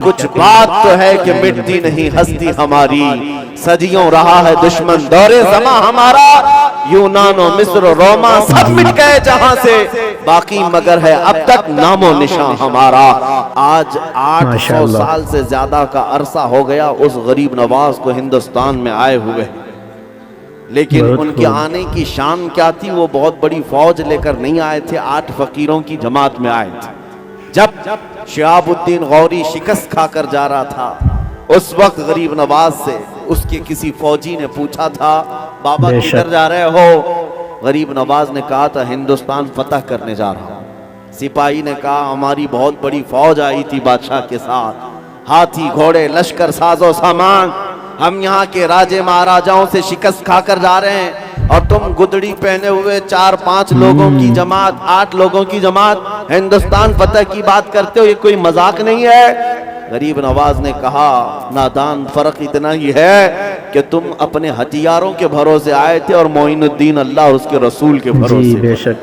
कुछ बात तो है कि मिटती नहीं हस्ती हमारी, सदियों रहा है दुश्मन दौरे ज़मा हमारा। यूनान और मिस्र रोमा सब मिट गए जहां से, बाकी मगर है अब तक नामो निशान हमारा। आज 800 साल से ज्यादा का अरसा हो गया उस गरीब नवाज को हिंदुस्तान में आए हुए, लेकिन उनके आने की शान क्या थी? वो बहुत बड़ी फौज लेकर नहीं आए थे, 8 फकीरों की जमात में आए थे। जब शिहाबुद्दीन गौरी शिकस्त खाकर जा रहा था, उस वक्त गरीब नवाज से उसके किसी फौजी ने पूछा था, बाबा किधर जा रहे हो? गरीब नवाज ने कहा था, हिंदुस्तान फतह करने जा रहा हूं। सिपाही ने कहा, हमारी बहुत बड़ी फौज आई थी बादशाह के साथ, हाथी घोड़े लश्कर साजो सामान, हम यहाँ के राजे महाराजाओं से शिकस्त खाकर जा रहे हैं, और तुम गुदड़ी पहने हुए 4-5 लोगों की जमात, 8 लोगों की जमात हिंदुस्तान फतह की बात करते हो, ये कोई मजाक नहीं है। गरीब नवाज ने कहा, नादान, फर्क इतना ही है कि तुम अपने हथियारों के भरोसे आए थे और मोइनुद्दीन अल्लाह और उसके रसूल के भरोसे। बेशक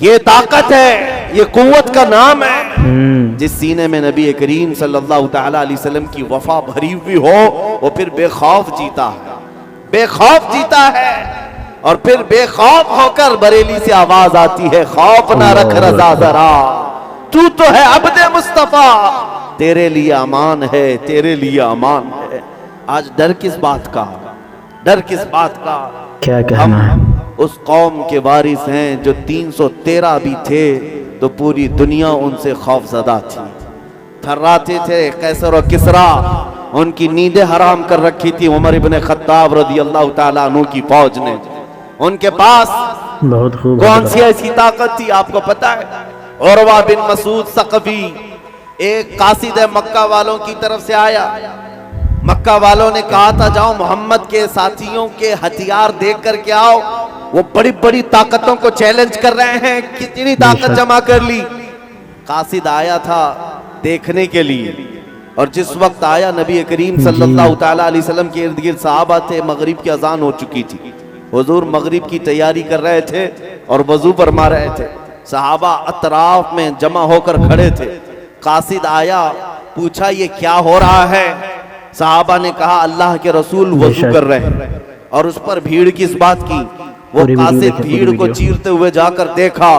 ये ताकत है, ये कुव्वत का नाम है। जिस सीने में नबी करीम सल्लल्लाहु तआला अलैहि वसल्लम की वफा भरी हुई हो, वो फिर बेखौफ जीता है, बेखौफ जीता है। और फिर बेखौफ होकर बरेली से आवाज आती है, खौफ ना रख रजा जरा, तू तो है अब्दे मुस्तफा, तेरे लिए अमान है, तेरे लिए अमान है। आज डर किस बात का? डर किस बात का? क्या कहना है? उस कौम के वारिस हैं जो 313 भी थे तो पूरी दुनिया उनसे खौफजदा थी, थर्राते थे। कैसर और किसरा उनकी नींदें हराम कर रखी थी उमर इब्ने खत्ताब रज़ी अल्लाह ताला अन्हु की फौज ने। उनके पास बहुत खूब कौन सी ऐसी ताकत थी आपको पता है? उरवा बिन मसूद सक़फ़ी एक कासिद मक्का वालों की तरफ से आया। मक्का वालों ने कहा था, जाओ मोहम्मद के साथियों के हथियार देख कर के आओ, वो बड़ी बड़ी ताकतों को चैलेंज कर रहे हैं, कितनी ताकत जमा कर ली। कासिद आया था देखने के लिए, और जिस वक्त आया नबी करीम सल्लल्लाहु तआला अलैहि वसल्लम के इर्द गिर्द सहाबा थे, मगरिब की अजान हो चुकी थी, हुजूर मगरिब की तैयारी कर रहे थे और वजू फरमा रहे थे। सहाबा अतराफ में जमा होकर खड़े थे। कासिद आया, पूछा ये क्या हो रहा है? सहाबा ने कहा, अल्लाह के रसूल वजू कर रहे हैं। और उस पर भीड़ किस बात की? वो कासिद भीड़ को चीरते हुए जाकर देखा,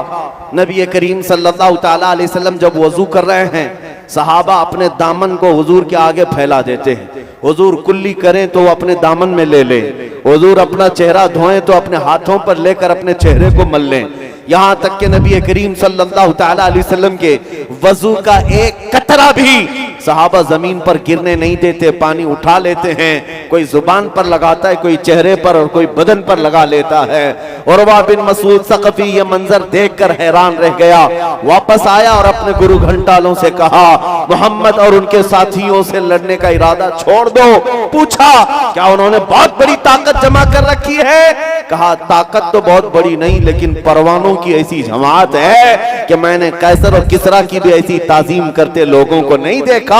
नबी करीम सल्लल्लाहु तआला अलैहि वसल्लम जब वजू कर रहे हैं, सहाबा अपने दामन को हुजूर के आगे फैला देते हैं। हुजूर कुल्ली करें तो अपने दामन में ले लें, हुजूर अपना चेहरा धोएं तो अपने हाथों पर लेकर अपने चेहरे को मल लें। यहाँ तक के नबी करीम सल्लल्लाहु तआला अलैहि वसल्लम के वजू का एक कतरा भी सहाबा जमीन पर गिरने नहीं देते, पानी उठा लेते हैं। कोई जुबान पर लगाता है, कोई चेहरे पर और कोई बदन पर लगा लेता है। उरवा बिन मसूद सक़फ़ी ये मंजर देखकर हैरान रह गया, वापस आया और अपने गुरु घंटालों से कहा, मोहम्मद और उनके साथियों से लड़ने का इरादा छोड़ दो। पूछा, क्या उन्होंने बहुत बड़ी ताकत जमा कर रखी है? कहा, ताकत तो बहुत बड़ी नहीं, लेकिन परवानों की ऐसी जमात है कि मैंने कैसर और किसरा की भी ऐसी ताजीम करते लोगों को नहीं देखा।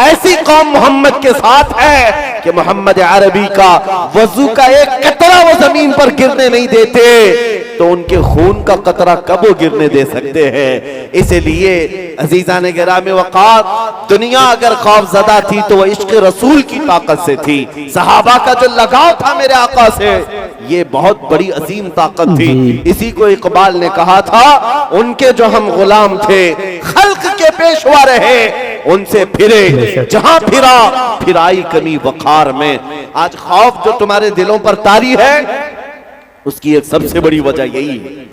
ऐसी कौम मोहम्मद के साथ है कि मोहम्मद अरबी का वजू का एक कतरा वो जमीन पर गिरने नहीं देते, तो उनके खून का कतरा कब वो गिरने दे सकते हैं? इसलिए अजीज़ान गिरामी वक़ार, दुनिया अगर खौफज़दा थी तो वह इश्क़ रसूल की ताकत से थी। सहाबा का जो लगाव था मेरे आका से, ये बहुत बड़ी अजीम ताकत थी। इसी को इकबाल ने कहा था, उनके जो हम गुलाम थे, खल्क के पेशवा रहे, उनसे फिरे जहां फिरा, फिराई कमी वक़ार में। आज खौफ जो तुम्हारे दिलों पर तारी है, उसकी एक सबसे बड़ी वजह यही है।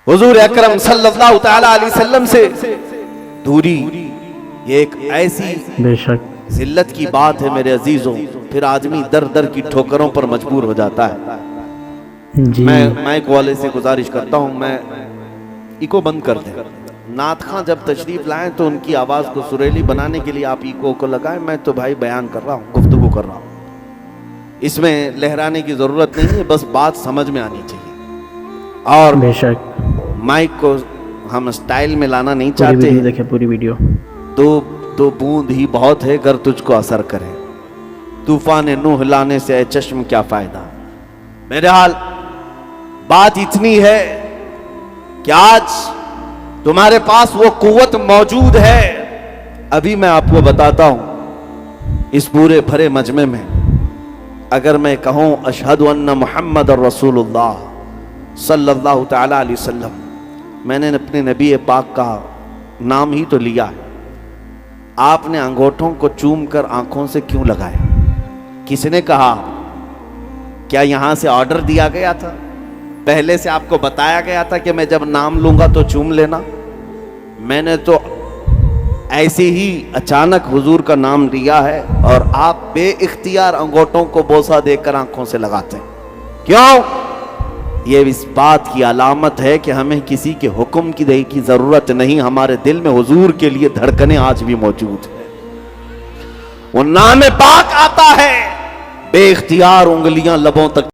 हुजूर अकरम सल्लल्लाहु तआला अलैहि वसल्लम से दूरी, ये एक ऐसी बेशक जिल्लत की बात है मेरे अजीजों, फिर आदमी दर दर की ठोकरों पर मजबूर हो जाता है। मैं माइक वाले से गुजारिश करता हूं, मैं इको बंद कर दें। नात खां जब तशरीफ लाएं तो उनकी आवाज को सुरीली बनाने के लिए आप इको को लगाएं। मैं तो भाई बयान कर रहा हूं, गुफ्तगू कर रहा हूं, इसमें लहराने की जरूरत नहीं है, बस बात समझ में आनी चाहिए। और बेशक माइक को हम स्टाइल में लाना नहीं चाहते। देखिए पूरी वीडियो। दो बूंद ही बहुत है गर तुझको असर करे, तूफान नूह लाने से चश्म क्या फायदा। मेरे हाल बात इतनी है कि आज तुम्हारे पास वो कुव्वत मौजूद है। अभी मैं आपको बताता हूं, इस पूरे भरे मजमे में अगर मैं कहूं अशहदु अन्ना मुहम्मद रसूलुल्लाह सल्लल्लाहु तआला अलैहि वसल्लम, मैंने अपने नबी पाक का नाम ही तो लिया है। आपने अंगूठों को चूम कर आंखों से क्यों लगाया? किसने कहा? क्या यहां से ऑर्डर दिया गया था? पहले से आपको बताया गया था कि मैं जब नाम लूंगा तो चूम लेना? मैंने तो ऐसे ही अचानक हुजूर का नाम लिया है और आप बेइख्तियार अंगूठों को बोसा देकर आंखों से लगाते हैं। क्यों? ये इस बात की अलामत है कि हमें किसी के हुक्म की जरूरत नहीं, हमारे दिल में हुजूर के लिए धड़कनें आज भी मौजूद है। वो नाम पाक आता है, बेइख्तियार उंगलियां लबों तक